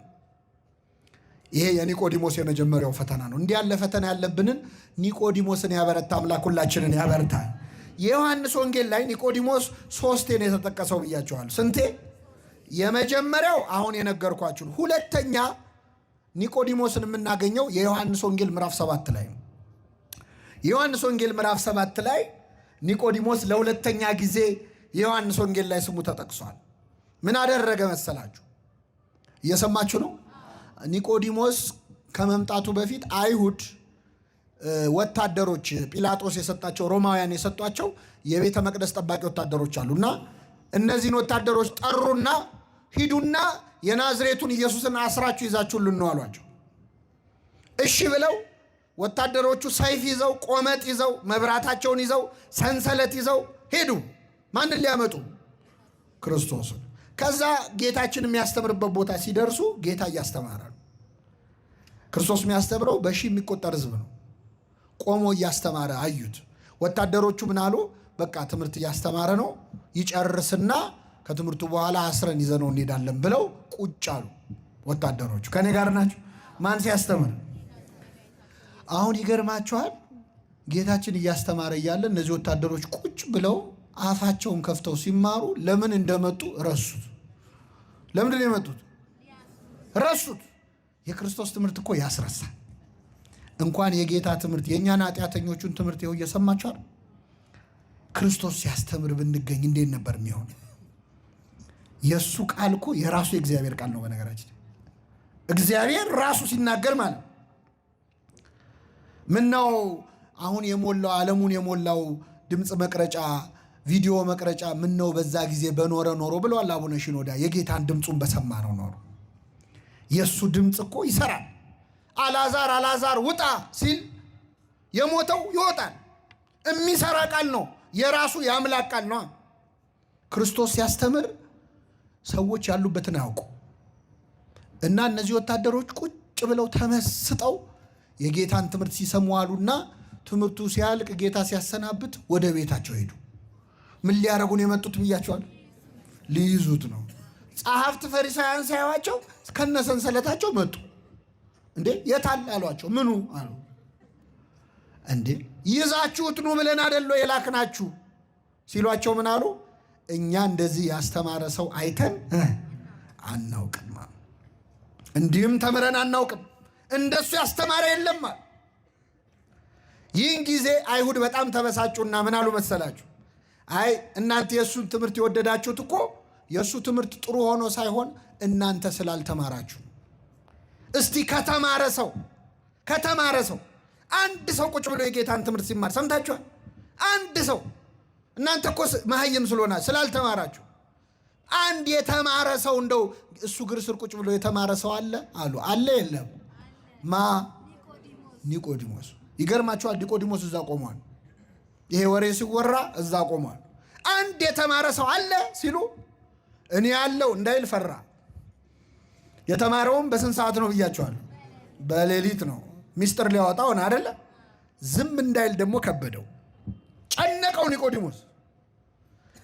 ይሄ የኒቆዲሞስ የመጀመሪያው ፈተና ነው። እንዲህ ያለ ፈተና ያለብንን ኒቆዲሞስን ያበረታ አምላክ ሁላችንን ያበርታል። የዮሐንስ ወንጌል ላይ ኒቆዲሞስ 3 ነው የተጠቀሰው ብያቸዋል። ስንቴ? የመጀመሪያው አሁን የነገርኳችሁ። ሁለተኛ ኒቆዲሞስን የምናገኘው የዮሐንስ ወንጌል ምዕራፍ 7 ላይ ነው። የዮሐንስ ወንጌል ምዕራፍ 7 ላይ ኒቆዲሞስ ለሁለተኛ ጊዜ የዮሐንስ ወንጌል ላይ ስሙ ተጠቅሷል። ምን አደረገ መሰላችሁ? እየሰማችሁ ነው? ኒቆዲሞስ ከመምጣቱ በፊት አይሁድ ወታደሮች ጲላጦስ የሰጣቸው ሮማውያን የሰጧቸው የቤተ መቅደስ ጠባቂ ወታደሮች አሉና እነዚህን ወታደሮች ጠሩና ሂዱና የናዝሬቱን ኢየሱስን አስራችሁ ይዛችሁልን ነው አሏቸው። እሺ ብለው ወታደሮቹ ሰይፍ ይዘው ቆመጥ ይዘው መብራታቸውን ይዘው ሰንሰለት ይዘው ሄዱ። ማንን ሊያመጡ? ክርስቶስን። ከዛ ጌታችን የሚያስተምርበት ቦታ ሲደርሱ ጌታ እያስተማረ ነው። ክርስቶስ የሚያስተምረው በሺህ የሚቆጠር ሕዝብ ነው። ቆሞ እያስተማረ አዩት። ወታደሮቹ ምን አሉ? በቃ ትምህርት እያስተማረ ነው፣ ይጨርስና ከትምህርቱ በኋላ አስረን ይዘነው እንሄዳለን ብለው ቁጭ አሉ ወታደሮቹ። ከኔ ጋር ናቸው? ማን ሲያስተምር? አሁን ይገርማችኋል። ጌታችን እያስተማረ እያለ እነዚህ ወታደሮች ቁጭ ብለው አፋቸውን ከፍተው ሲማሩ ለምን እንደመጡ ረሱት። ለምንድን ነው የመጡት? ረሱት። የክርስቶስ ትምህርት እኮ ያስረሳል። እንኳን የጌታ ትምህርት የእኛን ኃጢአተኞቹን ትምህርት ይኸው እየሰማችኋል። ክርስቶስ ሲያስተምር ብንገኝ እንዴት ነበር የሚሆን? የእሱ ቃል እኮ የራሱ የእግዚአብሔር ቃል ነው። በነገራችን እግዚአብሔር ራሱ ሲናገር ማለት ምን ነው አሁን የሞላው ዓለሙን የሞላው ድምፅ መቅረጫ ቪዲዮ መቅረጫ ምን ነው በዛ ጊዜ በኖረ ኖሮ ብለዋል አቡነ ሽኖዳ። የጌታን ድምፁን በሰማ ነው ኖሮ። የእሱ ድምፅ እኮ ይሰራል። አልዓዛር አልዓዛር ውጣ ሲል የሞተው ይወጣል። የሚሰራ ቃል ነው። የራሱ የአምላክ ቃል ነው። ክርስቶስ ሲያስተምር ሰዎች ያሉበትን አያውቁ እና እነዚህ ወታደሮች ቁጭ ብለው ተመስጠው የጌታን ትምህርት ሲሰሙ አሉና ትምህርቱ ሲያልቅ ጌታ ሲያሰናብት ወደ ቤታቸው ሄዱ። ምን ሊያረጉን የመጡት ብያቸዋል? ሊይዙት ነው። ጸሐፍት ፈሪሳውያን ሳይዋቸው ከነሰንሰለታቸው መጡ። እንዴ የታል አሏቸው። ምኑ አሉ። እንዴ ይዛችሁት ኑ ብለን አይደለ የላክናችሁ ሲሏቸው ምን አሉ? እኛ እንደዚህ ያስተማረ ሰው አይተን አናውቅም፣ እንዲህም ተምረን አናውቅም፣ እንደሱ ያስተማረ የለም። ይህን ጊዜ አይሁድ በጣም ተበሳጩና ምን አሉ መሰላችሁ? አይ እናንተ የእሱን ትምህርት የወደዳችሁት እኮ የእሱ ትምህርት ጥሩ ሆኖ ሳይሆን እናንተ ስላልተማራችሁ። እስቲ ከተማረ ሰው አንድ ሰው ቁጭ ብሎ የጌታን ትምህርት ሲማር ሰምታችኋል? አንድ ሰው እናንተ እኮ መሀይም ስለሆነ ስላልተማራችሁ። አንድ የተማረ ሰው እንደው እሱ እግር ስር ቁጭ ብሎ የተማረ ሰው አለ አሉ። አለ የለም? ኒቆዲሞስ። ይገርማችኋል፣ ኒቆዲሞስ እዛ ቆሟል። ይሄ ወሬ ሲወራ እዛ ቆሟል። አንድ የተማረ ሰው አለ ሲሉ እኔ ያለው እንዳይል ፈራ። የተማረውም በስንት ሰዓት ነው ብያቸዋል? በሌሊት ነው። ሚስጥር ሊያወጣው ነው አይደለ? ዝም እንዳይል ደግሞ ከበደው፣ ጨነቀው ኒቆዲሞስ።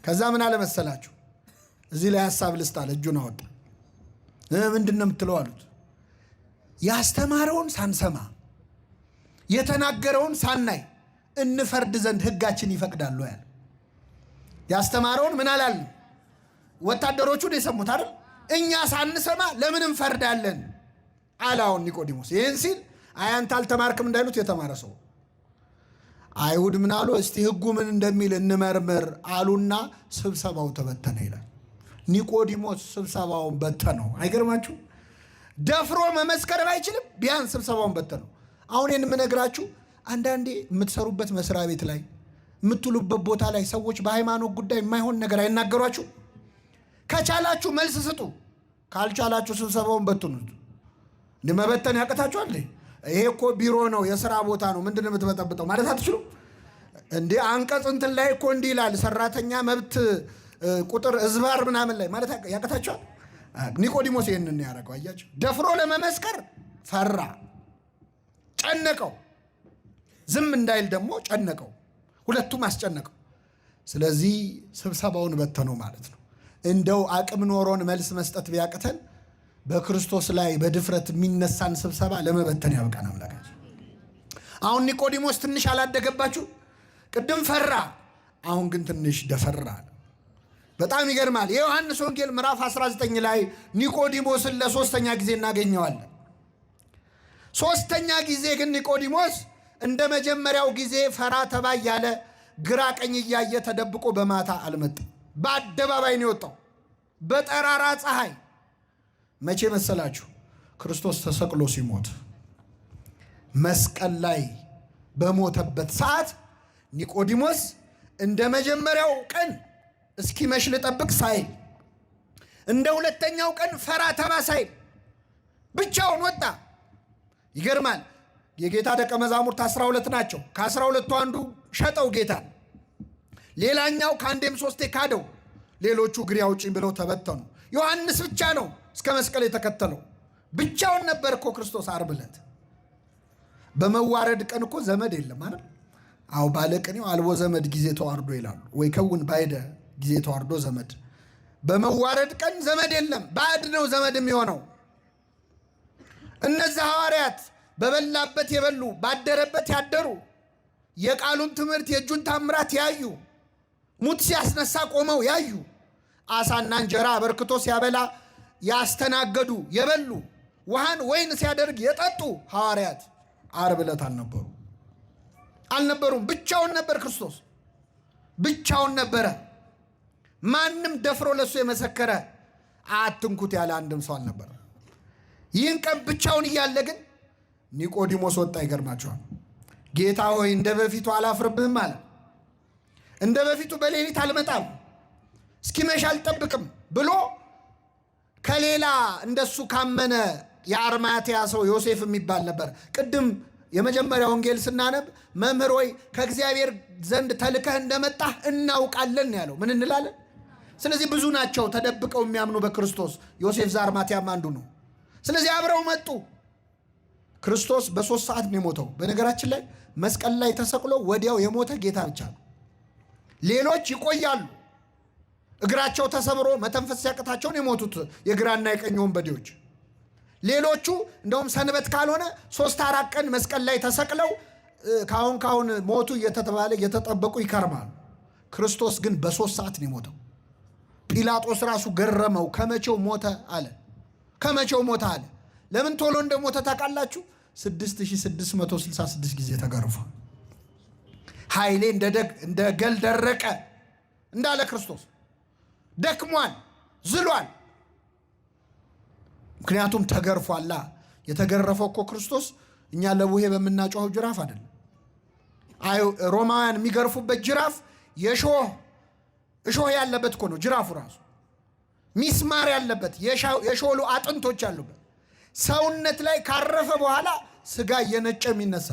ከዛ ምን አለ መሰላችሁ? እዚህ ላይ ሐሳብ ልስጣል። እጁን አወጣ። ምንድን ነው የምትለው አሉት። ያስተማረውን ሳንሰማ የተናገረውን ሳናይ እንፈርድ ዘንድ ሕጋችን ይፈቅዳሉ ያለ። ያስተማረውን ምን አላልን? ወታደሮቹን የሰሙት አይደል? እኛ ሳንሰማ ለምን እንፈርዳለን አላውን ኒቆዲሞስ። ይህን ሲል አንተ አልተማርክም እንዳይሉት የተማረ ሰው። አይሁድ ምን አሉ? እስቲ ሕጉ ምን እንደሚል እንመርምር አሉና ስብሰባው ተበተነ ይላል። ኒቆዲሞስ ስብሰባውን በተነው። አይገርማችሁ? ደፍሮ መመስከር ባይችልም ቢያንስ ስብሰባውን በተነው። አሁን የምነግራችሁ አንዳንዴ የምትሰሩበት መስሪያ ቤት ላይ የምትሉበት ቦታ ላይ ሰዎች በሃይማኖት ጉዳይ የማይሆን ነገር አይናገሯችሁ። ከቻላችሁ መልስ ስጡ፣ ካልቻላችሁ ስብሰባውን በትኑት። መበተን ያቅታችኋል? ይሄ እኮ ቢሮ ነው፣ የሥራ ቦታ ነው፣ ምንድን ነው የምትበጠብጠው ማለት አትችሉ እንዴ? አንቀጽ እንትን ላይ እኮ እንዲህ ይላል፣ ሰራተኛ መብት ቁጥር እዝባር ምናምን ላይ ማለት ያቅታችኋል? ኒቆዲሞስ ይህንን ያደረገው አያችሁ። ደፍሮ ለመመስከር ፈራ፣ ጨነቀው። ዝም እንዳይል ደግሞ ጨነቀው። ሁለቱም አስጨነቀው። ስለዚህ ስብሰባውን በተነው ማለት ነው። እንደው አቅም ኖሮን መልስ መስጠት ቢያቅተን በክርስቶስ ላይ በድፍረት የሚነሳን ስብሰባ ለመበተን ያብቃን አምላካችን። አሁን ኒቆዲሞስ ትንሽ አላደገባችሁ? ቅድም ፈራ፣ አሁን ግን ትንሽ ደፈራ። በጣም ይገርማል። የዮሐንስ ወንጌል ምዕራፍ 19 ላይ ኒቆዲሞስን ለሶስተኛ ጊዜ እናገኘዋለን። ሶስተኛ ጊዜ ግን ኒቆዲሞስ እንደ መጀመሪያው ጊዜ ፈራ ተባ ያለ ግራ ቀኝ እያየ ተደብቆ በማታ አልመጣም። በአደባባይ ነው የወጣው፣ በጠራራ ፀሐይ። መቼ መሰላችሁ? ክርስቶስ ተሰቅሎ ሲሞት መስቀል ላይ በሞተበት ሰዓት ኒቆዲሞስ እንደ መጀመሪያው ቀን እስኪመሽ ልጠብቅ ሳይል፣ እንደ ሁለተኛው ቀን ፈራ ተባ ሳይል ብቻውን ወጣ። ይገርማል። የጌታ ደቀ መዛሙርት 12 ናቸው። ከ12ቱ አንዱ ሸጠው ጌታ፣ ሌላኛው ከአንዴም ሶስቴ ካደው፣ ሌሎቹ እግሬ አውጪኝ ብለው ተበተኑ። ዮሐንስ ብቻ ነው እስከ መስቀል የተከተለው። ብቻውን ነበር እኮ ክርስቶስ ዓርብ ዕለት። በመዋረድ ቀን እኮ ዘመድ የለም አይደል? አዎ ባለቅኔው አልቦ ዘመድ ጊዜ ተዋርዶ ይላሉ። ወይ ከውን ባይደ ጊዜ ተዋርዶ ዘመድ። በመዋረድ ቀን ዘመድ የለም፣ ባዕድ ነው ዘመድ የሚሆነው። እነዚህ ሐዋርያት በበላበት የበሉ ባደረበት ያደሩ የቃሉን ትምህርት የእጁን ታምራት ያዩ፣ ሙት ሲያስነሳ ቆመው ያዩ፣ አሳና እንጀራ አበርክቶ ሲያበላ ያስተናገዱ የበሉ፣ ውሃን ወይን ሲያደርግ የጠጡ ሐዋርያት ዓርብ ዕለት አልነበሩም። ብቻውን ነበር ክርስቶስ፣ ብቻውን ነበረ። ማንም ደፍሮ ለሱ የመሰከረ አትንኩት ያለ አንድም ሰው አልነበረ። ይህን ቀን ብቻውን እያለ ግን ኒቆዲሞስ ወጣ። ይገርማቸዋል። ጌታ ሆይ እንደ በፊቱ አላፍርብህም አለ። እንደ በፊቱ በሌሊት አልመጣም፣ እስኪመሽ አልጠብቅም ብሎ ከሌላ እንደሱ ካመነ የአርማትያ ሰው ዮሴፍ የሚባል ነበር። ቅድም የመጀመሪያ ወንጌል ስናነብ መምህር ሆይ ከእግዚአብሔር ዘንድ ተልከህ እንደመጣህ እናውቃለን ያለው። ምን እንላለን? ስለዚህ ብዙ ናቸው ተደብቀው የሚያምኑ በክርስቶስ። ዮሴፍ ዘአርማትያም አንዱ ነው። ስለዚህ አብረው መጡ። ክርስቶስ በ3 ሰዓት ነው የሞተው። በነገራችን ላይ መስቀል ላይ ተሰቅሎ ወዲያው የሞተ ጌታ ብቻ ነው። ሌሎች ይቆያሉ። እግራቸው ተሰብሮ መተንፈስ ሲያቅታቸው ነው የሞቱት የግራና የቀኝ ወንበዴዎች። ሌሎቹ እንደውም ሰንበት ካልሆነ 3-4 ቀን መስቀል ላይ ተሰቅለው ካሁን ሞቱ እየተባለ እየተጠበቁ ይከርማሉ። ክርስቶስ ግን በ3 ሰዓት ነው የሞተው። ጲላጦስ ራሱ ገረመው። ከመቼው ሞተ አለ። ከመቼው ሞተ አለ። ለምን ቶሎ እንደሞተ ታውቃላችሁ? 6666 ጊዜ ተገርፏል። ኃይሌ እንደ ገል ደረቀ እንዳለ ክርስቶስ ደክሟል፣ ዝሏል። ምክንያቱም ተገርፏላ። የተገረፈው እኮ ክርስቶስ እኛ ለቡሄ በምናጮኸው ጅራፍ አይደለም። ሮማውያን የሚገርፉበት ጅራፍ እሾህ ያለበት እኮ ነው። ጅራፉ ራሱ ሚስማር ያለበት የሾሉ አጥንቶች ያሉበት ሰውነት ላይ ካረፈ በኋላ ስጋ እየነጨ የሚነሳ።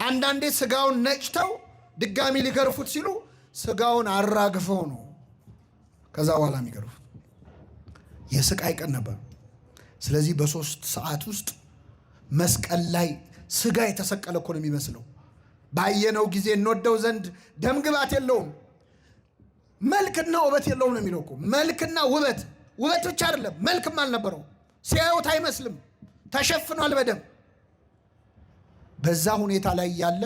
አንዳንዴ ስጋውን ነጭተው ድጋሚ ሊገርፉት ሲሉ ስጋውን አራግፈው ነው ከዛ በኋላ የሚገርፉት። የስቃይ ቀን ነበር። ስለዚህ በ3 ሰዓት ውስጥ መስቀል ላይ ስጋ የተሰቀለ እኮ ነው የሚመስለው። ባየነው ጊዜ እንወደው ዘንድ ደም ግባት የለውም፣ መልክና ውበት የለውም ነው የሚለው እኮ። መልክና ውበት ብቻ አይደለም፣ መልክም አልነበረው። ሲያዩት አይመስልም፣ ተሸፍኗል በደም። በዛ ሁኔታ ላይ ያለ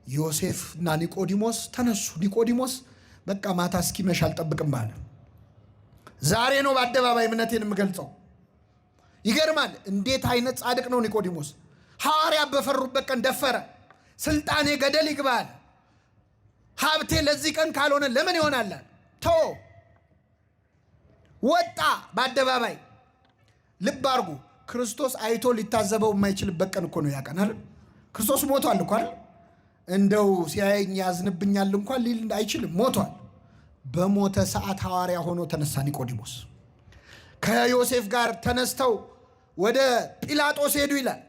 ዮሴፍ እና ኒቆዲሞስ ተነሱ። ኒቆዲሞስ በቃ ማታ እስኪመሽ አልጠብቅም ባለ። ዛሬ ነው በአደባባይ እምነቴን የምገልጸው። ይገርማል። እንዴት አይነት ጻድቅ ነው ኒቆዲሞስ! ሐዋርያ በፈሩበት ቀን ደፈረ። ስልጣኔ ገደል ይግባል፣ ሀብቴ ለዚህ ቀን ካልሆነ ለምን ይሆናል? ወጣ በአደባባይ። ልብ አድርጉ። ክርስቶስ አይቶ ሊታዘበው የማይችልበት ቀን እኮ ነው ያቀናል። ክርስቶስ ሞቷል እኮ አይደል? እንደው ሲያየኝ ያዝንብኛል እንኳን ሊል አይችልም። ሞቷል። በሞተ ሰዓት ሐዋርያ ሆኖ ተነሳ ኒቆዲሞስ። ከዮሴፍ ጋር ተነስተው ወደ ጲላጦስ ሄዱ ይላል።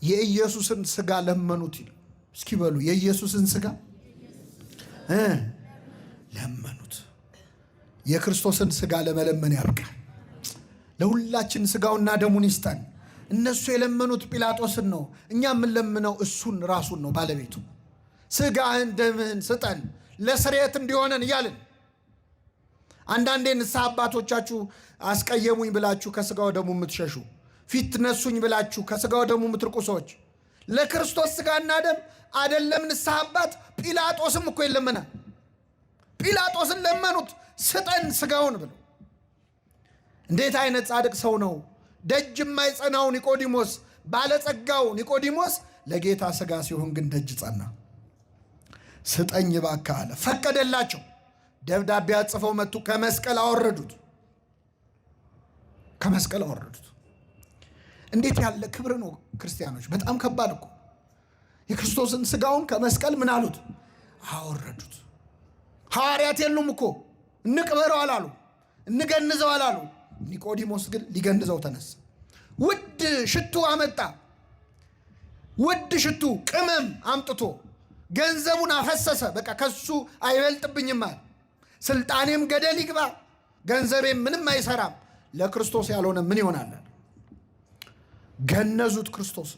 የኢየሱስን ስጋ ለመኑት ይላል። እስኪ በሉ የኢየሱስን ስጋ ለመኑት። የክርስቶስን ስጋ ለመለመን ያብቃል። ለሁላችን ስጋውና ደሙን ይስጠን። እነሱ የለመኑት ጲላጦስን ነው። እኛ የምንለምነው እሱን ራሱን ነው፣ ባለቤቱ። ስጋህን ደምህን ስጠን ለስርየት እንዲሆነን እያልን። አንዳንዴ ንስሐ አባቶቻችሁ አስቀየሙኝ ብላችሁ ከስጋው ደሙ የምትሸሹ፣ ፊት ነሱኝ ብላችሁ ከስጋው ደሙ የምትርቁ ሰዎች፣ ለክርስቶስ ስጋና ደም አይደለም ንስሐ አባት፣ ጲላጦስም እኮ ይለመናል። ጲላጦስን ለመኑት ስጠን ስጋውን ብለው። እንዴት አይነት ጻድቅ ሰው ነው! ደጅ የማይጸናው ኒቆዲሞስ፣ ባለጸጋው ኒቆዲሞስ ለጌታ ስጋ ሲሆን ግን ደጅ ጸና። ስጠኝ እባክህ አለ። ፈቀደላቸው። ደብዳቤ አጽፈው መጡ። ከመስቀል አወረዱት። እንዴት ያለ ክብር ነው ክርስቲያኖች! በጣም ከባድ እኮ። የክርስቶስን ስጋውን ከመስቀል ምን አሉት? አወረዱት። ሐዋርያት የሉም እኮ። እንቅበረው አላሉ፣ እንገንዘው አላሉ። ኒቆዲሞስ ግን ሊገንዘው ተነሳ። ውድ ሽቱ አመጣ። ውድ ሽቱ ቅመም አምጥቶ ገንዘቡን አፈሰሰ። በቃ ከሱ አይበልጥብኝም አለ። ስልጣኔም ገደል ይግባ፣ ገንዘቤም ምንም አይሰራም፣ ለክርስቶስ ያልሆነ ምን ይሆናል? ገነዙት ክርስቶስ።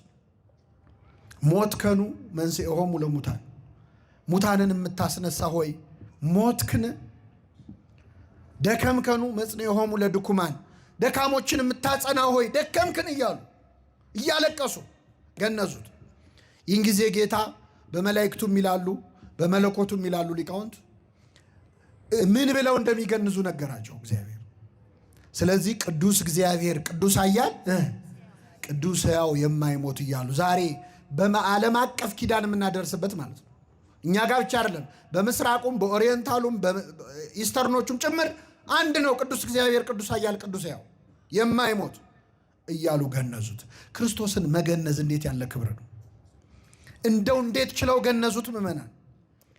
ሞትከኑ መንሥኤሆሙ ለሙታን፣ ሙታንን የምታስነሳ ሆይ ሞትክን። ደከምከኑ መጽንዔሆሙ ለድኩማን፣ ደካሞችን የምታጸና ሆይ ደከምክን እያሉ እያለቀሱ ገነዙት። ይህን ጊዜ ጌታ በመላእክቱም ይላሉ በመለኮቱም ይላሉ ሊቃውንት ምን ብለው እንደሚገንዙ ነገራቸው እግዚአብሔር። ስለዚህ ቅዱስ እግዚአብሔር ቅዱስ ኃያል ቅዱስ ሕያው የማይሞት እያሉ ዛሬ በዓለም አቀፍ ኪዳን የምናደርስበት ማለት ነው። እኛ ጋር ብቻ አይደለም፣ በምስራቁም በኦሪየንታሉም በኢስተርኖቹም ጭምር አንድ ነው። ቅዱስ እግዚአብሔር ቅዱስ ኃያል ቅዱስ ሕያው የማይሞት እያሉ ገነዙት። ክርስቶስን መገነዝ እንዴት ያለ ክብር ነው! እንደው እንዴት ችለው ገነዙት ምእመናን!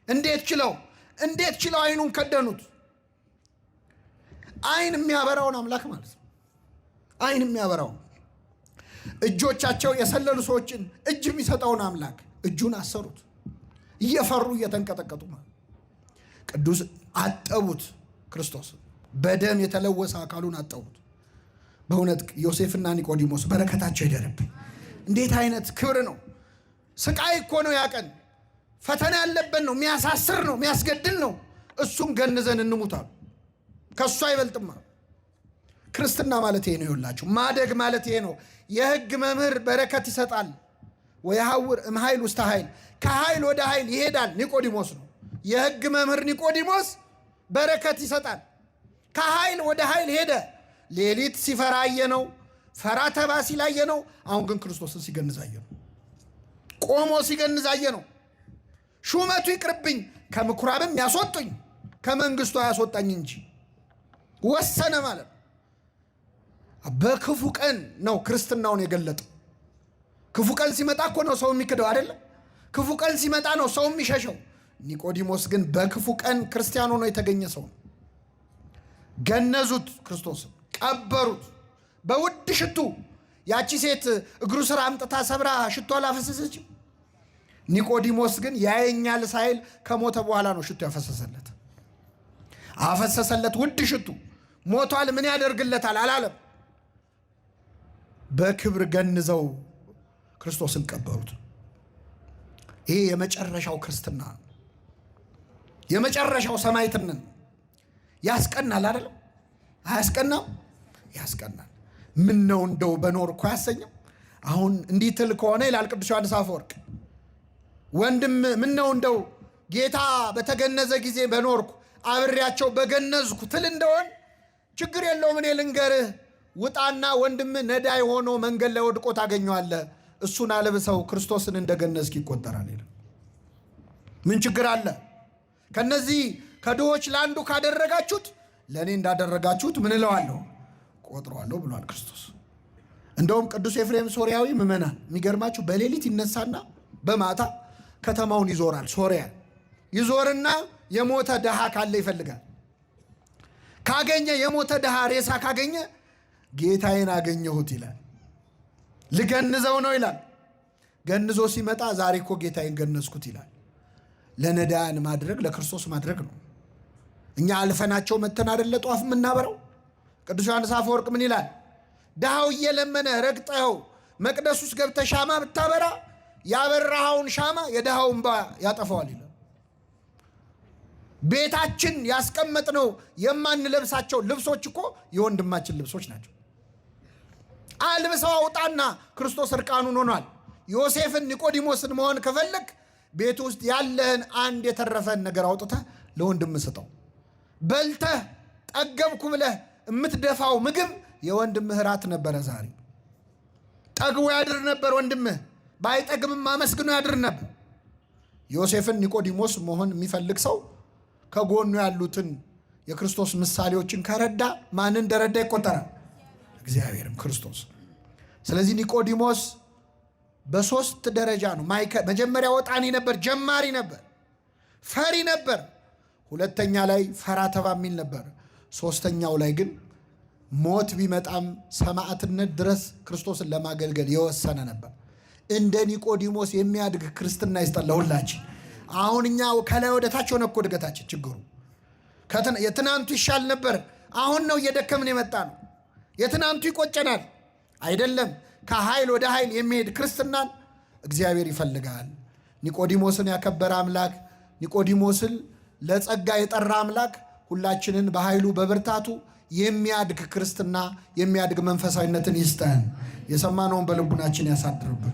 እንዴት ችለው አይኑን ከደኑት! አይን የሚያበራውን አምላክ ማለት ነው። አይን የሚያበራውን እጆቻቸው የሰለሉ ሰዎችን እጅ የሚሰጠውን አምላክ እጁን አሰሩት። እየፈሩ እየተንቀጠቀጡ ማለት ቅዱስ አጠቡት። ክርስቶስ በደም የተለወሰ አካሉን አጠቡት። በእውነት ዮሴፍና ኒቆዲሞስ በረከታቸው ይደርብን። እንዴት አይነት ክብር ነው! ስቃይ እኮ ነው ያቀን፣ ፈተና ያለበት ነው፣ የሚያሳስር ነው፣ የሚያስገድል ነው። እሱን ገንዘን እንሙታሉ። ከሱ አይበልጥማ። ክርስትና ማለት ይሄ ነው። ይኸውላችሁ ማደግ ማለት ይሄ ነው። የሕግ መምህር በረከት ይሰጣል። ወየሐውር እምኃይል ውስተ ኃይል፣ ከኃይል ወደ ኃይል ይሄዳል። ኒቆዲሞስ ነው የሕግ መምህር ኒቆዲሞስ በረከት ይሰጣል። ከኃይል ወደ ኃይል ሄደ። ሌሊት ሲፈራ አየነው፣ ፈራ ተባ ሲል አየነው። አሁን ግን ክርስቶስን ሲገንዝ አየነው፣ ቆሞ ሲገንዝ አየነው። ሹመቱ ይቅርብኝ፣ ከምኩራብም ያስወጡኝ፣ ከመንግስቱ አያስወጣኝ እንጂ ወሰነ ማለት ነው። በክፉ ቀን ነው ክርስትናውን የገለጠው። ክፉ ቀን ሲመጣ እኮ ነው ሰው የሚክደው አይደለም? ክፉ ቀን ሲመጣ ነው ሰው የሚሸሸው። ኒቆዲሞስ ግን በክፉ ቀን ክርስቲያን ሆኖ የተገኘ ሰው ነው። ገነዙት፣ ክርስቶስን ቀበሩት በውድ ሽቱ። ያቺ ሴት እግሩ ስር አምጥታ ሰብራ ሽቶ አላፈሰሰችም። ኒቆዲሞስ ግን ያየኛል ሳይል ከሞተ በኋላ ነው ሽቱ ያፈሰሰለት። አፈሰሰለት ውድ ሽቱ። ሞቷል ምን ያደርግለታል አላለም። በክብር ገንዘው ክርስቶስን ቀበሩት። ይሄ የመጨረሻው ክርስትና ነው። የመጨረሻው ሰማዕትነት ያስቀናል አይደለም? አያስቀናም? ያስቀናል። ምን ነው እንደው በኖርኩ አያሰኝም? አሁን እንዲህ ትል ከሆነ ይላል ቅዱስ ዮሐንስ አፈወርቅ፣ ወንድም ምን ነው እንደው ጌታ በተገነዘ ጊዜ በኖርኩ አብሬያቸው በገነዝኩ ትል እንደሆን ችግር የለውም፣ እኔ ልንገርህ፣ ውጣና ወንድም ነዳይ ሆኖ መንገድ ላይ ወድቆ ታገኘዋለህ፣ እሱን አልብሰው፣ ክርስቶስን እንደገነዝክ ይቆጠራል ይላል። ምን ችግር አለ? ከነዚህ ከድሆች ለአንዱ ካደረጋችሁት ለእኔ እንዳደረጋችሁት ምን እለዋለሁ ቆጥረዋለሁ ብሏል ክርስቶስ። እንደውም ቅዱስ ኤፍሬም ሶርያዊ ምእመናን የሚገርማችሁ በሌሊት ይነሳና በማታ ከተማውን ይዞራል። ሶርያ ይዞርና የሞተ ድሃ ካለ ይፈልጋል። ካገኘ የሞተ ድሃ ሬሳ ካገኘ ጌታዬን አገኘሁት ይላል። ልገንዘው ነው ይላል። ገንዞ ሲመጣ ዛሬ እኮ ጌታዬን ገነዝኩት ይላል። ለነዳያን ማድረግ ለክርስቶስ ማድረግ ነው። እኛ አልፈናቸው መተን አይደለ ጧፍ የምናበረው። ቅዱስ ዮሐንስ አፈወርቅ ምን ይላል? ድሃው እየለመነ ረግጠኸው መቅደስ ውስጥ ገብተህ ሻማ ብታበራ ያበራኸውን ሻማ የድሃው እንባ ያጠፋዋል ይላል። ቤታችን ያስቀመጥነው የማንለብሳቸው ልብሶች እኮ የወንድማችን ልብሶች ናቸው። አልብሰው አውጣና ክርስቶስ እርቃኑን ሆኗል። ዮሴፍን ኒቆዲሞስን መሆን ከፈለግ ቤት ውስጥ ያለህን አንድ የተረፈን ነገር አውጥተህ ለወንድም ስጠው። በልተህ ጠገብኩ ብለህ የምትደፋው ምግብ የወንድምህ ራት ነበረ። ዛሬ ጠግቦ ያድር ነበር ወንድምህ፣ ባይጠግብም አመስግኖ ያድር ነበር። ዮሴፍን ኒቆዲሞስ መሆን የሚፈልግ ሰው ከጎኑ ያሉትን የክርስቶስ ምሳሌዎችን ከረዳ ማንን እንደረዳ ይቆጠራል? እግዚአብሔርም ክርስቶስ። ስለዚህ ኒቆዲሞስ በሶስት ደረጃ ነው። መጀመሪያ ወጣኒ ነበር፣ ጀማሪ ነበር፣ ፈሪ ነበር። ሁለተኛ ላይ ፈራ ተባ የሚል ነበር። ሶስተኛው ላይ ግን ሞት ቢመጣም ሰማዕትነት ድረስ ክርስቶስን ለማገልገል የወሰነ ነበር። እንደ ኒቆዲሞስ የሚያድግ ክርስትና ይስጠን ለሁላችን። አሁን እኛ ከላይ ወደ ታች ሆነ እኮ እድገታችን። ችግሩ የትናንቱ ይሻል ነበር፣ አሁን ነው እየደከምን የመጣ ነው። የትናንቱ ይቆጨናል አይደለም። ከኃይል ወደ ኃይል የሚሄድ ክርስትናን እግዚአብሔር ይፈልጋል። ኒቆዲሞስን ያከበረ አምላክ፣ ኒቆዲሞስን ለጸጋ የጠራ አምላክ ሁላችንን በኃይሉ በብርታቱ የሚያድግ ክርስትና የሚያድግ መንፈሳዊነትን ይስጠን። የሰማነውን በልቡናችን ያሳድርብን።